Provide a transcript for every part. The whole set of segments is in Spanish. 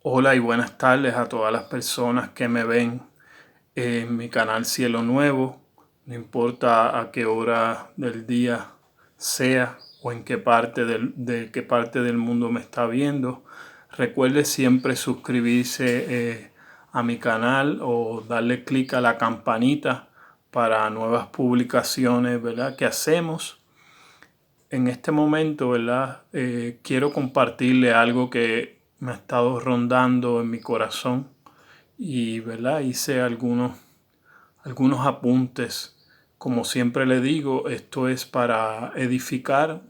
Hola y buenas tardes a todas las personas que me ven en mi canal Cielo Nuevo. No importa a qué hora del día sea o en qué parte de qué parte del mundo me está viendo. Recuerde siempre suscribirse a mi canal o darle clic a la campanita para nuevas publicaciones, ¿verdad?, que hacemos. En este momento, ¿verdad? Quiero compartirle algo que me ha estado rondando en mi corazón y, ¿verdad? Hice algunos apuntes. Como siempre le digo, esto es para edificar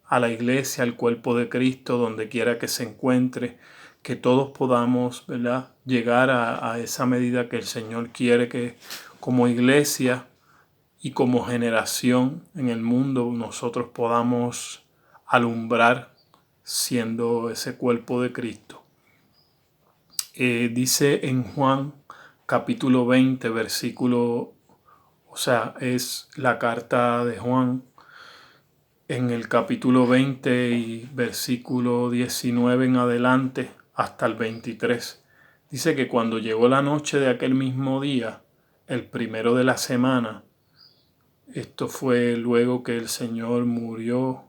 a la iglesia, al cuerpo de Cristo, donde quiera que se encuentre, que todos podamos, ¿verdad?, llegar a esa medida que el Señor quiere que como iglesia y como generación en el mundo nosotros podamos alumbrar siendo ese cuerpo de Cristo. Dice en Juan capítulo 20, versículo, o sea, es la carta de Juan en el capítulo 20 y versículo 19 en adelante hasta el 23. Dice que cuando llegó la noche de aquel mismo día, el primero de la semana, esto fue luego que el Señor murió,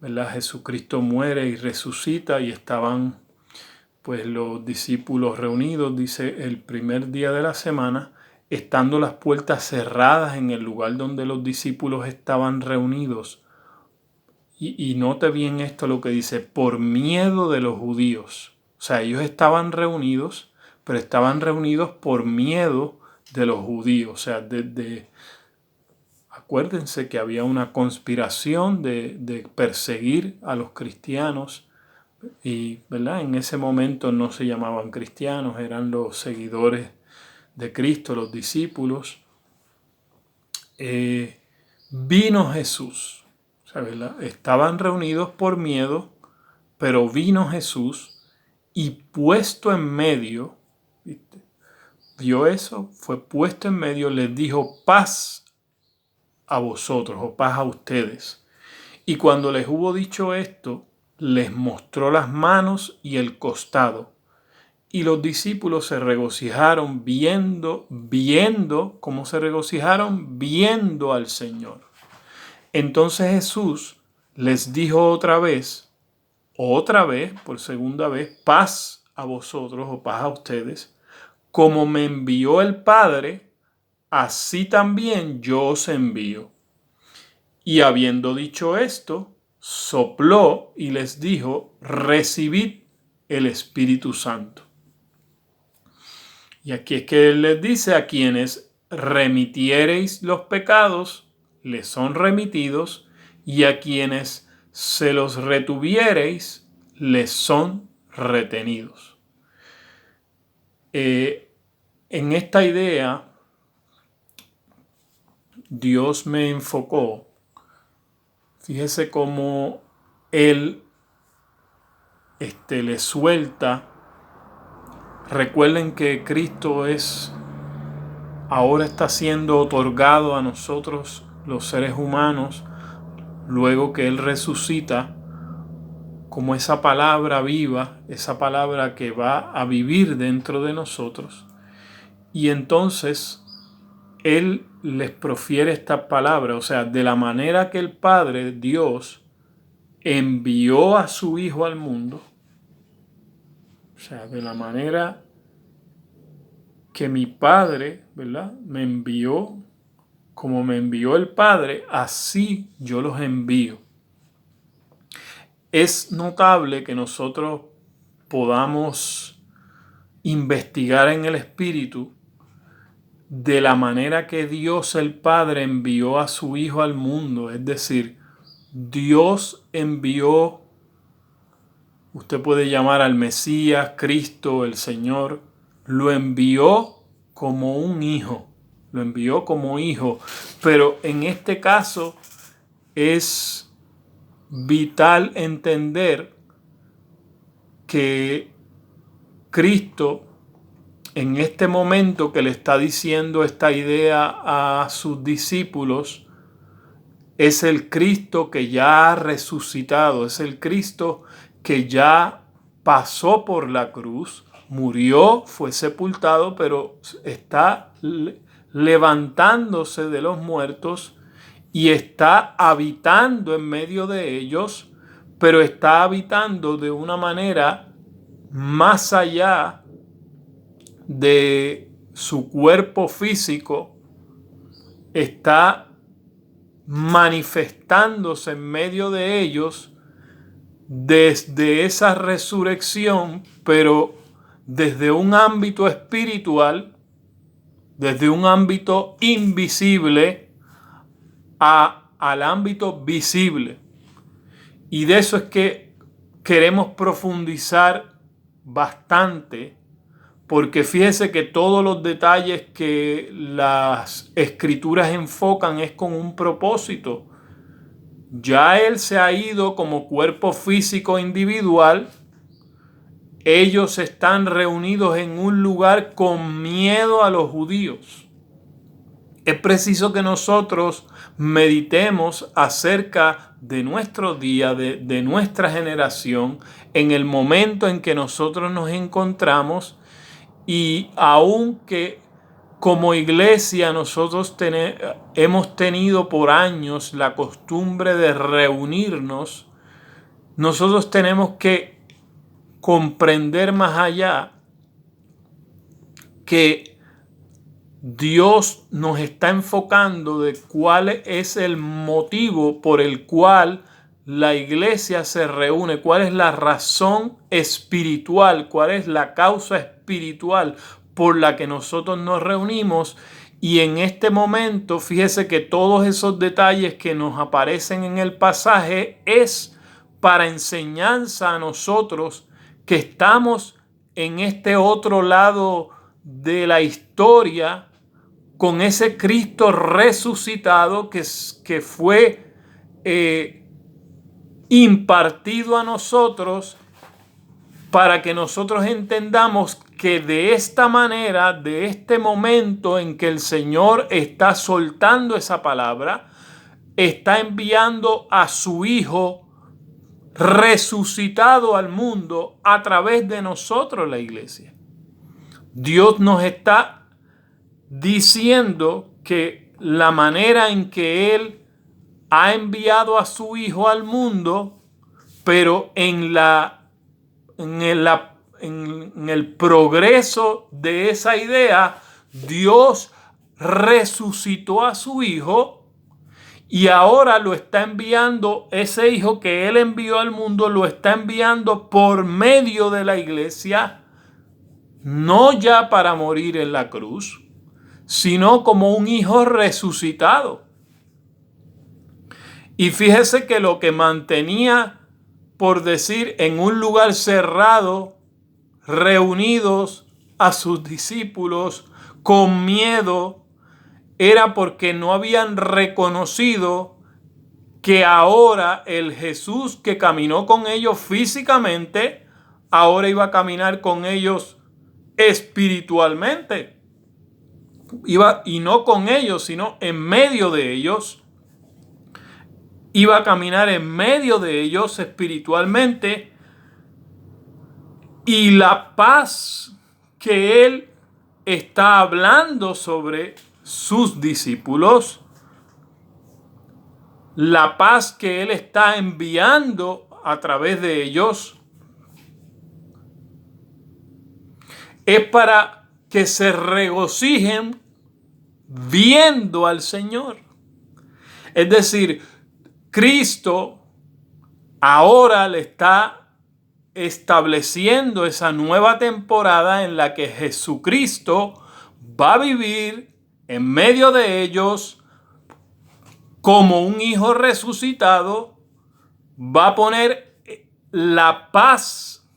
¿verdad? Jesucristo muere y resucita y estaban pues los discípulos reunidos, dice, el primer día de la semana, estando las puertas cerradas en el lugar donde los discípulos estaban reunidos. Y note bien esto lo que dice, por miedo de los judíos. O sea, ellos estaban reunidos, pero estaban reunidos por miedo de los judíos. O sea, acuérdense que había una conspiración de perseguir a los cristianos y, ¿verdad?, en ese momento no se llamaban cristianos, eran los seguidores de Cristo, los discípulos. Vino Jesús, o sea, ¿verdad? Estaban reunidos por miedo, pero vino Jesús y puesto en medio, ¿viste? Vio eso, fue puesto en medio, les dijo paz a vosotros o paz a ustedes. Y cuando les hubo dicho esto, les mostró las manos y el costado. Y los discípulos se regocijaron ¿cómo se regocijaron? Viendo al Señor. Entonces Jesús les dijo otra vez, por segunda vez, paz a vosotros o paz a ustedes. Como me envió el Padre, así también yo os envío. Y habiendo dicho esto, sopló y les dijo, recibid el Espíritu Santo. Y aquí es que él les dice, a quienes remitiereis los pecados, les son remitidos, y a quienes se los retuviereis, les son retenidos. En esta idea, Dios me enfocó. Fíjese cómo él le suelta. Recuerden que Cristo ahora está siendo otorgado a nosotros, los seres humanos, luego que Él resucita, como esa palabra viva, esa palabra que va a vivir dentro de nosotros. Y entonces Él les profiere esta palabra, o sea, de la manera que el Padre, Dios, envió a su Hijo al mundo, o sea, de la manera que mi Padre, ¿verdad?, me envió, como me envió el Padre, así yo los envío. Es notable que nosotros podamos investigar en el Espíritu de la manera que Dios el Padre envió a su Hijo al mundo. Es decir, Dios envió, usted puede llamar al Mesías, Cristo, el Señor, lo envió como un hijo, lo envió como hijo, pero en este caso es vital entender que Cristo, en este momento que le está diciendo esta idea a sus discípulos, es el Cristo que ya ha resucitado, es el Cristo que ya pasó por la cruz, murió, fue sepultado, pero está levantándose de los muertos y está habitando en medio de ellos, pero está habitando de una manera más allá de su cuerpo físico, está manifestándose en medio de ellos desde esa resurrección, pero desde un ámbito espiritual, desde un ámbito invisible al ámbito visible. Y de eso es que queremos profundizar bastante, porque fíjese que todos los detalles que las escrituras enfocan es con un propósito. Ya Él se ha ido como cuerpo físico individual. Ellos están reunidos en un lugar con miedo a los judíos. Es preciso que nosotros meditemos acerca de nuestro día, de nuestra generación, en el momento en que nosotros nos encontramos, y aunque como iglesia nosotros hemos tenido por años la costumbre de reunirnos, nosotros tenemos que comprender más allá que Dios nos está enfocando de cuál es el motivo por el cual la iglesia se reúne, cuál es la razón espiritual, cuál es la causa espiritual por la que nosotros nos reunimos. Y en este momento, fíjese que todos esos detalles que nos aparecen en el pasaje es para enseñanza a nosotros que estamos en este otro lado de la historia, con ese Cristo resucitado que fue impartido a nosotros, para que nosotros entendamos que de esta manera, de este momento en que el Señor está soltando esa palabra, está enviando a su Hijo resucitado al mundo a través de nosotros, la iglesia. Dios nos está diciendo que la manera en que Él ha enviado a su Hijo al mundo, pero en el progreso de esa idea, Dios resucitó a su Hijo y ahora lo está enviando, ese Hijo que Él envió al mundo, lo está enviando por medio de la iglesia, no ya para morir en la cruz, sino como un Hijo resucitado. Y fíjese que lo que mantenía, por decir, en un lugar cerrado, reunidos a sus discípulos con miedo, era porque no habían reconocido que ahora el Jesús que caminó con ellos físicamente, ahora iba a caminar con ellos espiritualmente. Y no con ellos, sino en medio de ellos. Iba a caminar en medio de ellos espiritualmente. Y la paz que Él está hablando sobre sus discípulos, la paz que Él está enviando a través de ellos, es para que se regocijen viendo al Señor. Es decir, Cristo ahora le está estableciendo esa nueva temporada en la que Jesucristo va a vivir en medio de ellos como un Hijo resucitado, va a poner la paz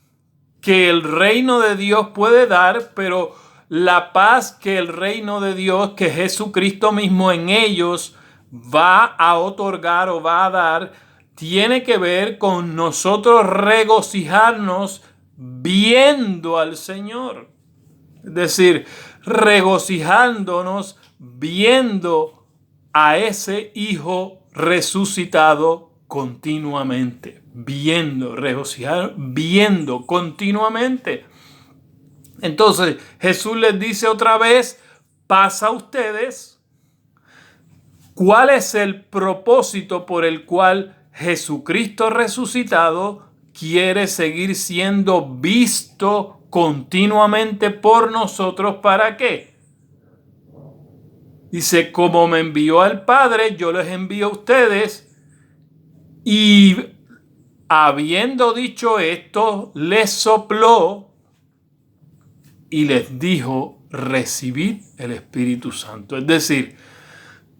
que el reino de Dios puede dar, pero la paz que el reino de Dios, que Jesucristo mismo en ellos va a otorgar o va a dar, tiene que ver con nosotros regocijarnos viendo al Señor. Es decir, regocijándonos viendo a ese Hijo resucitado continuamente, viendo, regocijar, viendo continuamente. Entonces Jesús les dice otra vez, pasa a ustedes. ¿Cuál es el propósito por el cual Jesucristo resucitado quiere seguir siendo visto continuamente por nosotros? ¿Para qué? Dice, como me envió al Padre, yo les envío a ustedes. Y habiendo dicho esto, les sopló y les dijo, recibid el Espíritu Santo. Es decir,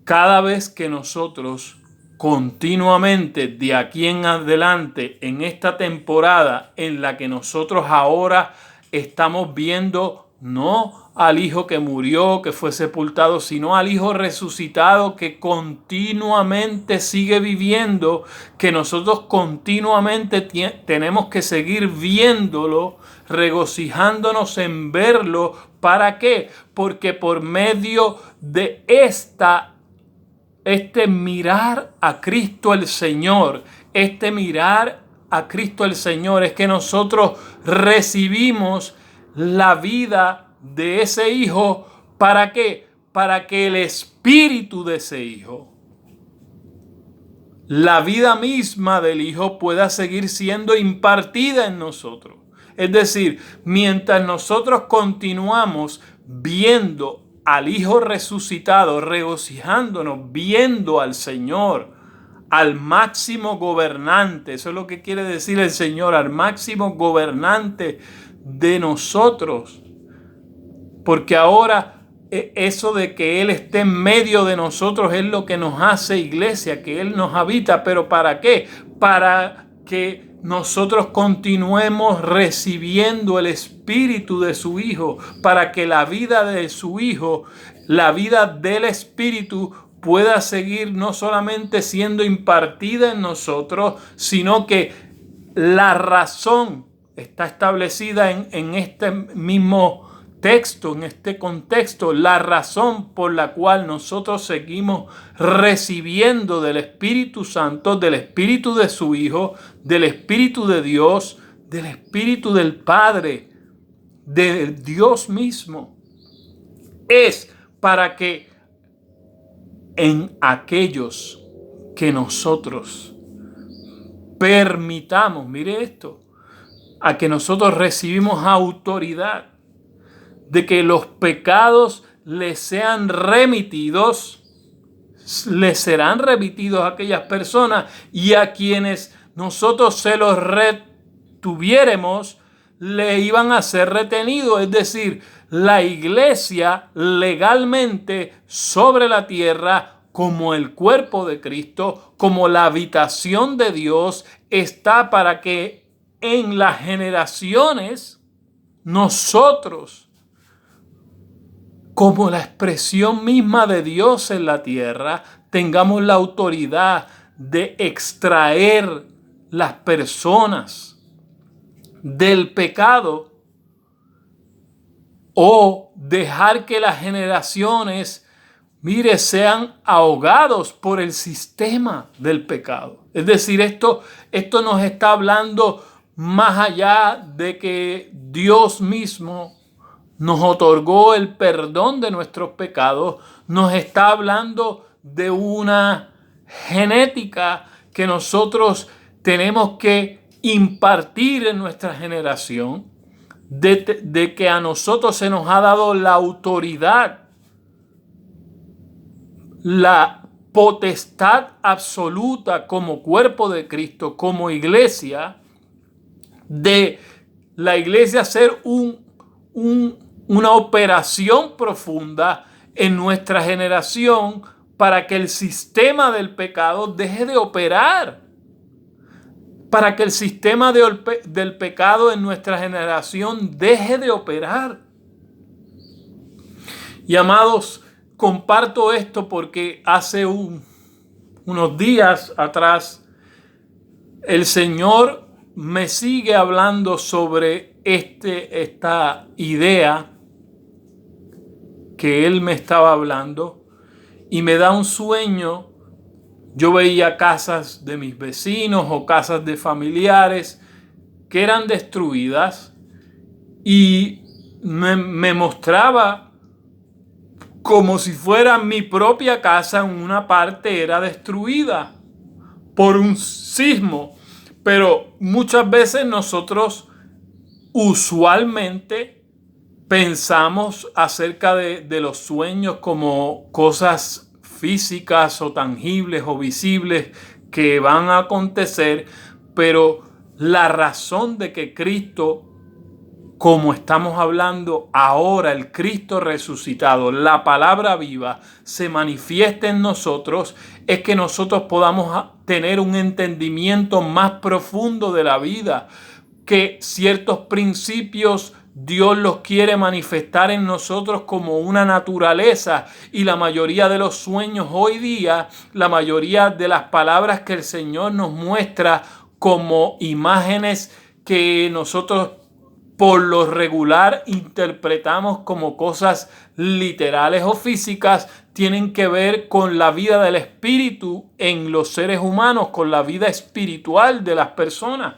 cada vez que nosotros continuamente de aquí en adelante, en esta temporada en la que nosotros ahora estamos viendo no al Hijo que murió, que fue sepultado, sino al Hijo resucitado que continuamente sigue viviendo, que nosotros continuamente tenemos que seguir viéndolo, regocijándonos en verlo. ¿Para qué? Porque por medio de este mirar a Cristo el Señor, mirar a Cristo el Señor, es que nosotros recibimos la vida de ese Hijo. ¿Para qué? Para que el Espíritu de ese Hijo, la vida misma del Hijo, pueda seguir siendo impartida en nosotros. Es decir, mientras nosotros continuamos viendo al Hijo resucitado, regocijándonos, viendo al Señor, al máximo gobernante, eso es lo que quiere decir el Señor, al máximo gobernante de nosotros, porque ahora eso de que Él esté en medio de nosotros es lo que nos hace iglesia, que Él nos habita. ¿Pero para qué? Para que nosotros continuemos recibiendo el Espíritu de su Hijo, para que la vida de su Hijo, la vida del Espíritu, pueda seguir no solamente siendo impartida en nosotros, sino que la razón está establecida en este mismo texto, en este contexto, la razón por la cual nosotros seguimos recibiendo del Espíritu Santo, del Espíritu de su Hijo, del Espíritu de Dios, del Espíritu del Padre, de Dios mismo, es para que en aquellos que nosotros permitamos, mire esto, a que nosotros recibimos autoridad de que los pecados les sean remitidos, les serán remitidos a aquellas personas, y a quienes nosotros se los retuviéremos, le iban a ser retenidos. Es decir, la iglesia legalmente sobre la tierra, como el cuerpo de Cristo, como la habitación de Dios, está para que en las generaciones nosotros, como la expresión misma de Dios en la tierra, tengamos la autoridad de extraer las personas del pecado, o dejar que las generaciones, mire, sean ahogados por el sistema del pecado. Es decir, esto nos está hablando más allá de que Dios mismo nos otorgó el perdón de nuestros pecados. Nos está hablando de una genética que nosotros tenemos que impartir en nuestra generación, de que a nosotros se nos ha dado la autoridad, la potestad absoluta como cuerpo de Cristo, como iglesia, de la iglesia ser una operación profunda en nuestra generación para que el sistema del pecado deje de operar, para que el sistema del pecado en nuestra generación deje de operar. Y amados, comparto esto porque hace unos días atrás el Señor me sigue hablando sobre esta idea que Él me estaba hablando, y me da un sueño Yo veía casas de mis vecinos o casas de familiares que eran destruidas y me mostraba como si fuera mi propia casa, en una parte era destruida por un sismo. Pero muchas veces nosotros usualmente pensamos acerca de los sueños como cosas físicas o tangibles o visibles que van a acontecer, pero la razón de que Cristo, como estamos hablando ahora, el Cristo resucitado, la palabra viva, se manifiesta en nosotros, es que nosotros podamos tener un entendimiento más profundo de la vida, que ciertos principios Dios los quiere manifestar en nosotros como una naturaleza, y la mayoría de los sueños hoy día, la mayoría de las palabras que el Señor nos muestra como imágenes que nosotros por lo regular interpretamos como cosas literales o físicas, tienen que ver con la vida del espíritu en los seres humanos, con la vida espiritual de las personas.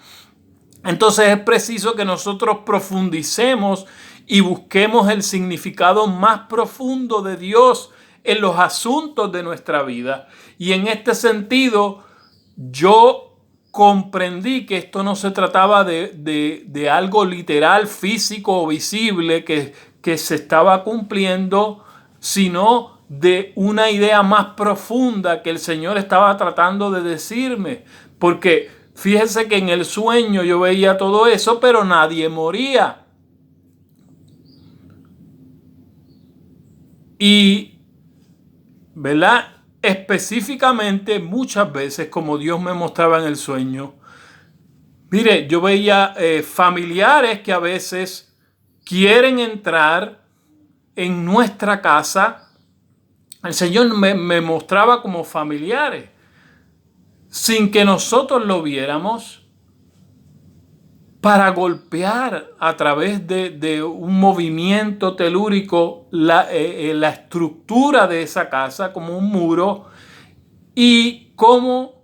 Entonces es preciso que nosotros profundicemos y busquemos el significado más profundo de Dios en los asuntos de nuestra vida. Y en este sentido, yo comprendí que esto no se trataba de algo literal, físico o visible que se estaba cumpliendo, sino de una idea más profunda que el Señor estaba tratando de decirme. Porque fíjense que en el sueño yo veía todo eso, pero nadie moría. Y, ¿verdad? Específicamente, muchas veces, como Dios me mostraba en el sueño, mire, yo veía familiares que a veces quieren entrar en nuestra casa. El Señor me mostraba como familiares, sin que nosotros lo viéramos, para golpear a través de un movimiento telúrico la estructura de esa casa como un muro, y cómo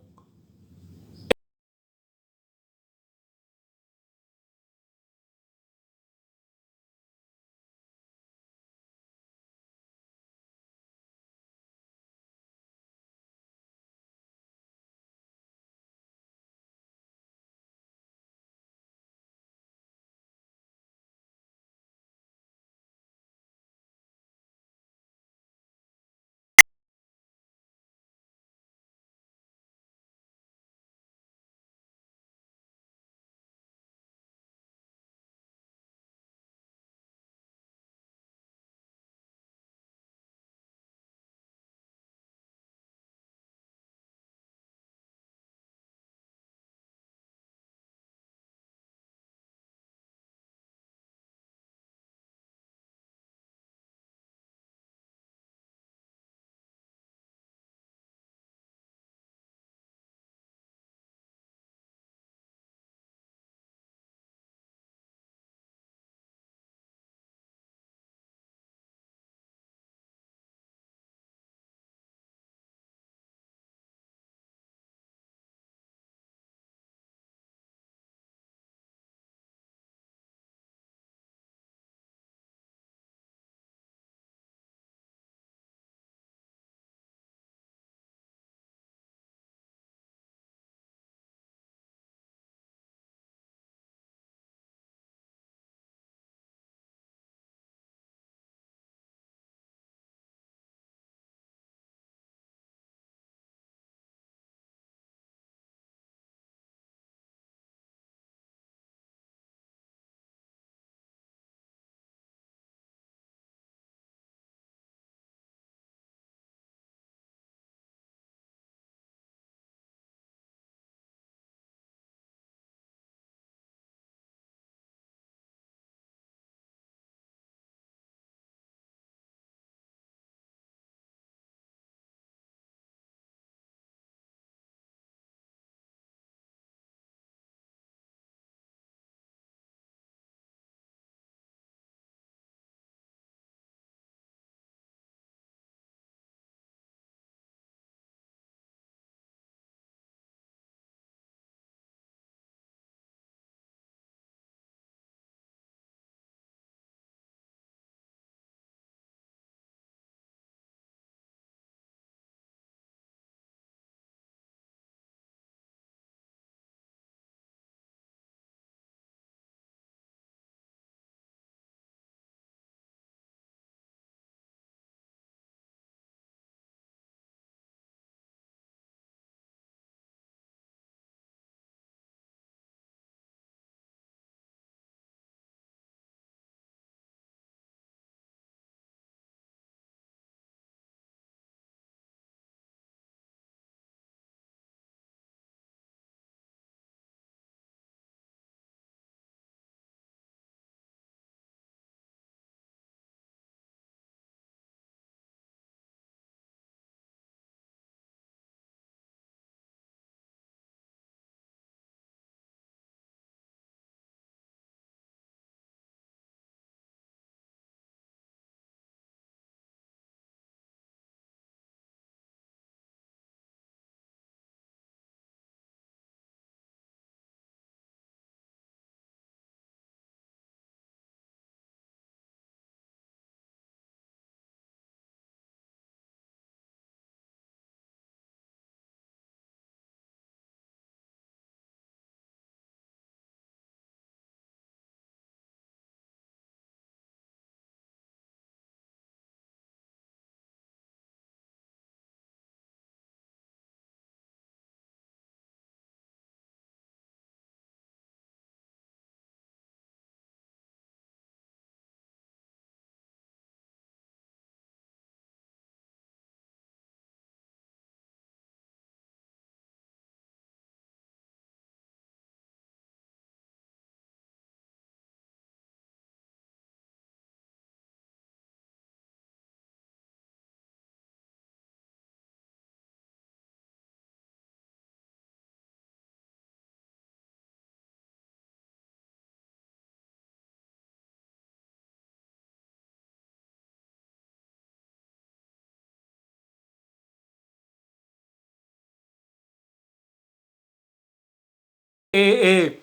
esa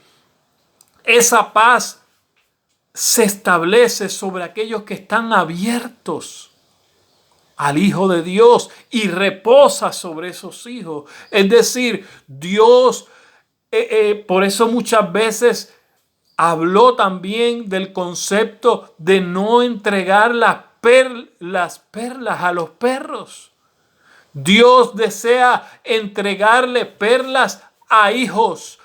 paz se establece sobre aquellos que están abiertos al Hijo de Dios y reposa sobre esos hijos. Es decir, Dios, por eso muchas veces habló también del concepto de no entregar las perlas a los perros. Dios desea entregarle perlas a hijos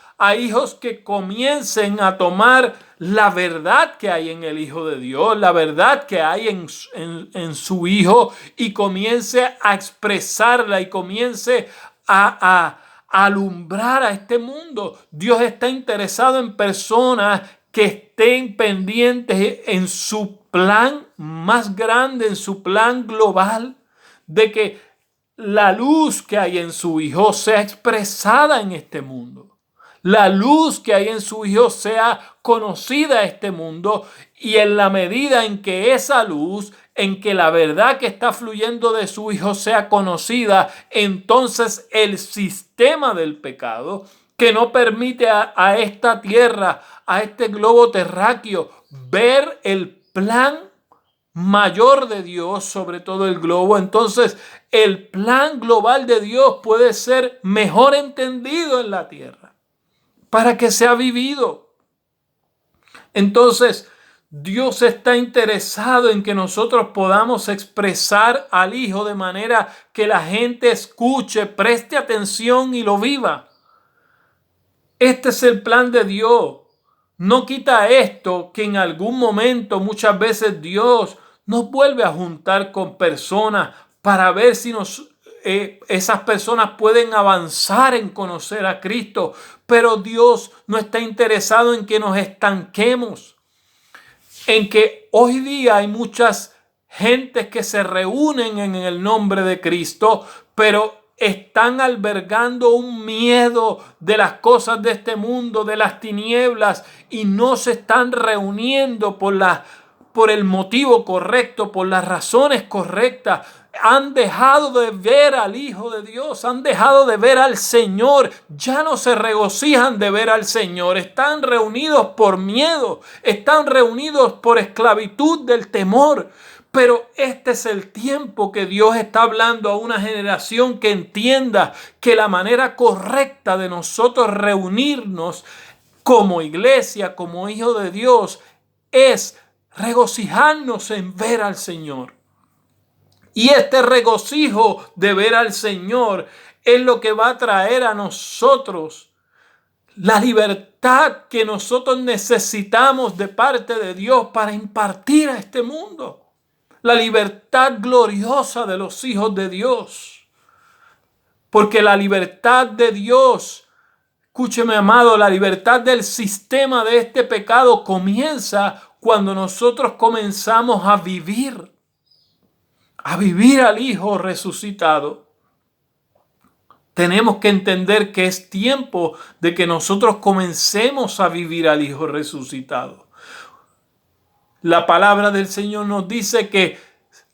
que comiencen a tomar la verdad que hay en el Hijo de Dios, la verdad que hay en su Hijo, y comience a expresarla y comience a alumbrar a este mundo. Dios está interesado en personas que estén pendientes en su plan más grande, en su plan global, de que la luz que hay en su Hijo sea expresada en este mundo. La luz que hay en su Hijo sea conocida a este mundo, y en la medida en que esa luz, en que la verdad que está fluyendo de su Hijo sea conocida, entonces el sistema del pecado que no permite a esta tierra, a este globo terráqueo, ver el plan mayor de Dios sobre todo el globo, entonces el plan global de Dios puede ser mejor entendido en la tierra para que sea vivido. Entonces, Dios está interesado en que nosotros podamos expresar al Hijo de manera que la gente escuche, preste atención y lo viva. Este es el plan de Dios. No quita esto que en algún momento, muchas veces, Dios nos vuelve a juntar con personas para ver si esas personas pueden avanzar en conocer a Cristo. Pero Dios no está interesado en que nos estanquemos. En que hoy día hay muchas gentes que se reúnen en el nombre de Cristo, pero están albergando un miedo de las cosas de este mundo, de las tinieblas, y no se están reuniendo por el motivo correcto, por las razones correctas. Han dejado de ver al Hijo de Dios, han dejado de ver al Señor, ya no se regocijan de ver al Señor, están reunidos por miedo, están reunidos por esclavitud del temor. Pero este es el tiempo que Dios está hablando a una generación que entienda que la manera correcta de nosotros reunirnos como iglesia, como hijos de Dios, es regocijarnos en ver al Señor. Y este regocijo de ver al Señor es lo que va a traer a nosotros la libertad que nosotros necesitamos de parte de Dios para impartir a este mundo. La libertad gloriosa de los hijos de Dios. Porque la libertad de Dios, escúcheme amado, la libertad del sistema de este pecado comienza cuando nosotros comenzamos a vivir al Hijo resucitado. Tenemos que entender que es tiempo de que nosotros comencemos a vivir al Hijo resucitado. La palabra del Señor nos dice que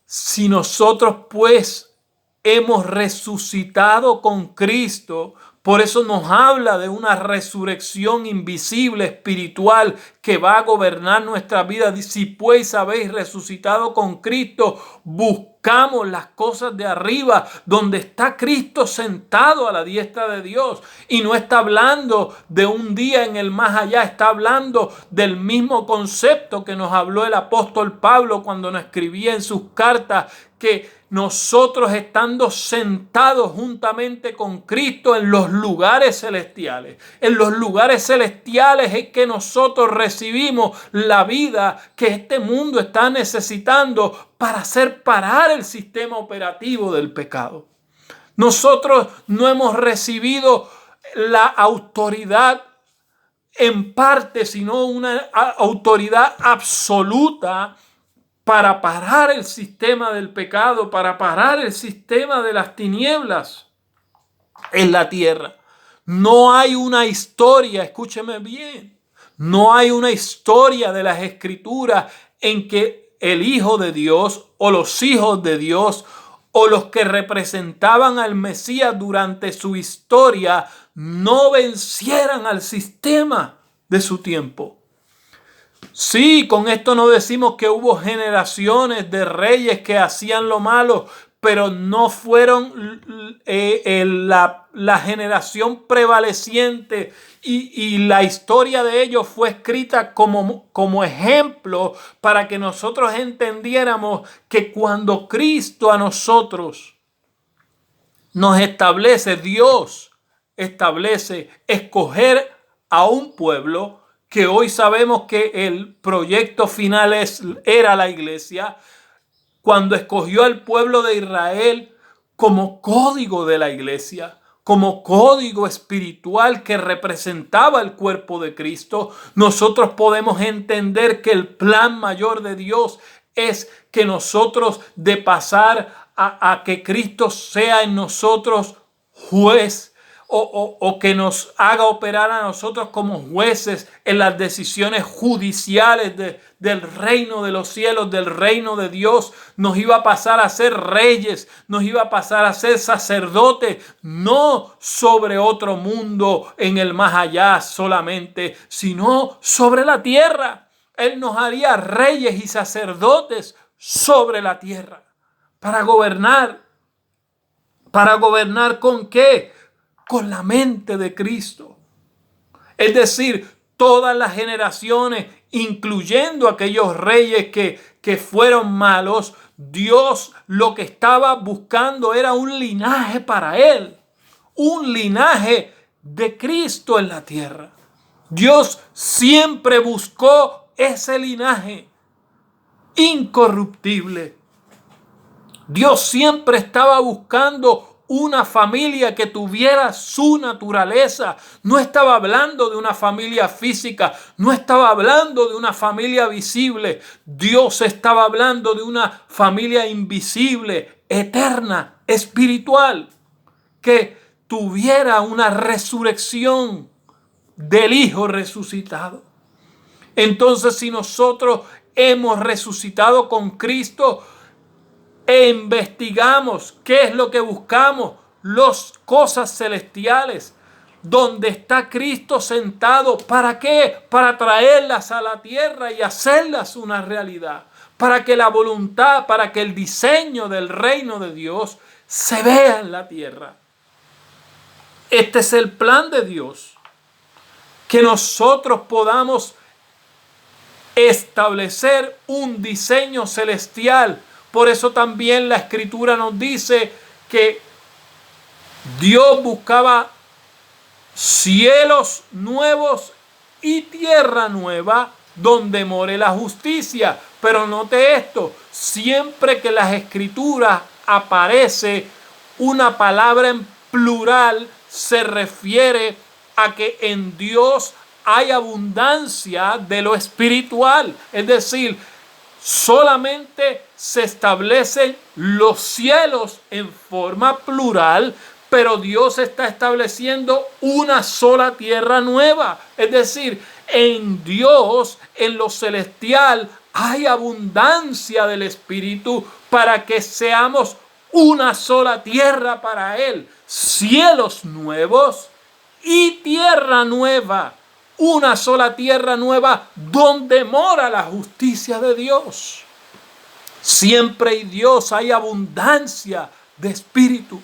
si nosotros pues hemos resucitado con Cristo, por eso nos habla de una resurrección invisible, espiritual, que va a gobernar nuestra vida. Si pues habéis resucitado con Cristo, buscamos las cosas de arriba, donde está Cristo sentado a la diestra de Dios. Y no está hablando de un día en el más allá, está hablando del mismo concepto que nos habló el apóstol Pablo cuando nos escribía en sus cartas, que nosotros estando sentados juntamente con Cristo en los lugares celestiales. En los lugares celestiales es que nosotros recibimos la vida que este mundo está necesitando para hacer parar el sistema operativo del pecado. Nosotros no hemos recibido la autoridad en parte, sino una autoridad absoluta para parar el sistema del pecado, para parar el sistema de las tinieblas en la tierra. No hay una historia, escúcheme bien, no hay una historia de las Escrituras en que el Hijo de Dios o los hijos de Dios o los que representaban al Mesías durante su historia no vencieran al sistema de su tiempo. Sí, con esto no decimos que hubo generaciones de reyes que hacían lo malo, pero no fueron la generación prevaleciente y la historia de ellos fue escrita como ejemplo para que nosotros entendiéramos que cuando Cristo a nosotros nos establece, Dios establece escoger a un pueblo, que hoy sabemos que el proyecto final era la iglesia, cuando escogió al pueblo de Israel como código de la iglesia, como código espiritual que representaba el cuerpo de Cristo, nosotros podemos entender que el plan mayor de Dios es que nosotros, de pasar a que Cristo sea en nosotros juez, o que nos haga operar a nosotros como jueces en las decisiones judiciales del reino de los cielos, del reino de Dios. Nos iba a pasar a ser reyes, nos iba a pasar a ser sacerdotes, no sobre otro mundo en el más allá solamente, sino sobre la tierra. Él nos haría reyes y sacerdotes sobre la tierra para gobernar. ¿Para gobernar con qué? Con la mente de Cristo. Es decir, todas las generaciones, incluyendo aquellos reyes que fueron malos, Dios lo que estaba buscando era un linaje para él, un linaje de Cristo en la tierra. Dios siempre buscó ese linaje incorruptible. Dios siempre estaba buscando una familia que tuviera su naturaleza. No estaba hablando de una familia física, no estaba hablando de una familia visible. Dios estaba hablando de una familia invisible, eterna, espiritual, que tuviera una resurrección del Hijo resucitado. Entonces, si nosotros hemos resucitado con Cristo, e investigamos qué es lo que buscamos, las cosas celestiales, donde está Cristo sentado. ¿Para qué? Para traerlas a la tierra y hacerlas una realidad. Para que la voluntad, para que el diseño del reino de Dios se vea en la tierra. Este es el plan de Dios. Que nosotros podamos establecer un diseño celestial. Por eso también la Escritura nos dice que Dios buscaba cielos nuevos y tierra nueva donde more la justicia. Pero note esto, siempre que las Escrituras aparece una palabra en plural, se refiere a que en Dios hay abundancia de lo espiritual. Es decir, solamente se establecen los cielos en forma plural, pero Dios está estableciendo una sola tierra nueva. Es decir, en Dios, en lo celestial, hay abundancia del Espíritu para que seamos una sola tierra para Él. Cielos nuevos y tierra nueva. Una sola tierra nueva donde mora la justicia de Dios. Siempre en Dios hay abundancia de espíritu.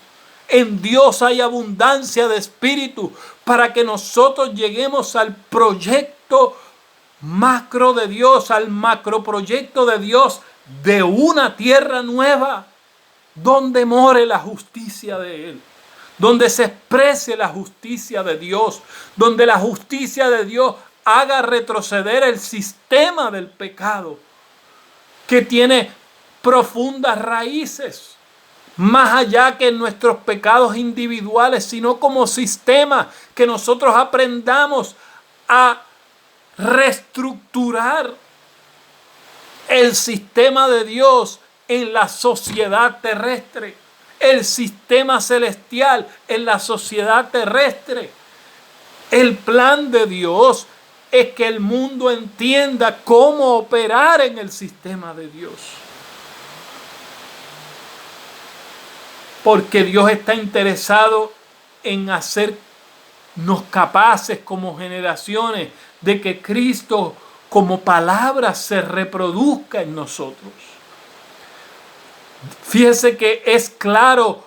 En Dios hay abundancia de espíritu para que nosotros lleguemos al proyecto macro de Dios, al macroproyecto de Dios de una tierra nueva donde more la justicia de Él. Donde se exprese la justicia de Dios, donde la justicia de Dios haga retroceder el sistema del pecado, que tiene profundas raíces, más allá que en nuestros pecados individuales, sino como sistema, que nosotros aprendamos a reestructurar el sistema de Dios en la sociedad terrestre. El sistema celestial en la sociedad terrestre. El plan de Dios es que el mundo entienda cómo operar en el sistema de Dios. Porque Dios está interesado en hacer nos capaces como generaciones de que Cristo como palabra se reproduzca en nosotros. Fíjese que es claro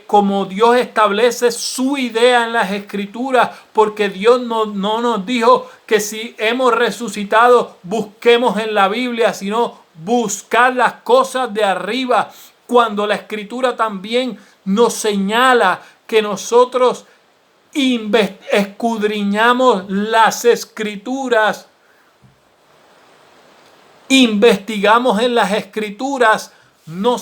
como Dios establece su idea en las Escrituras, porque Dios no nos dijo que si hemos resucitado busquemos en la Biblia, sino buscar las cosas de arriba, cuando la Escritura también nos señala que nosotros escudriñamos las Escrituras, investigamos en las Escrituras, no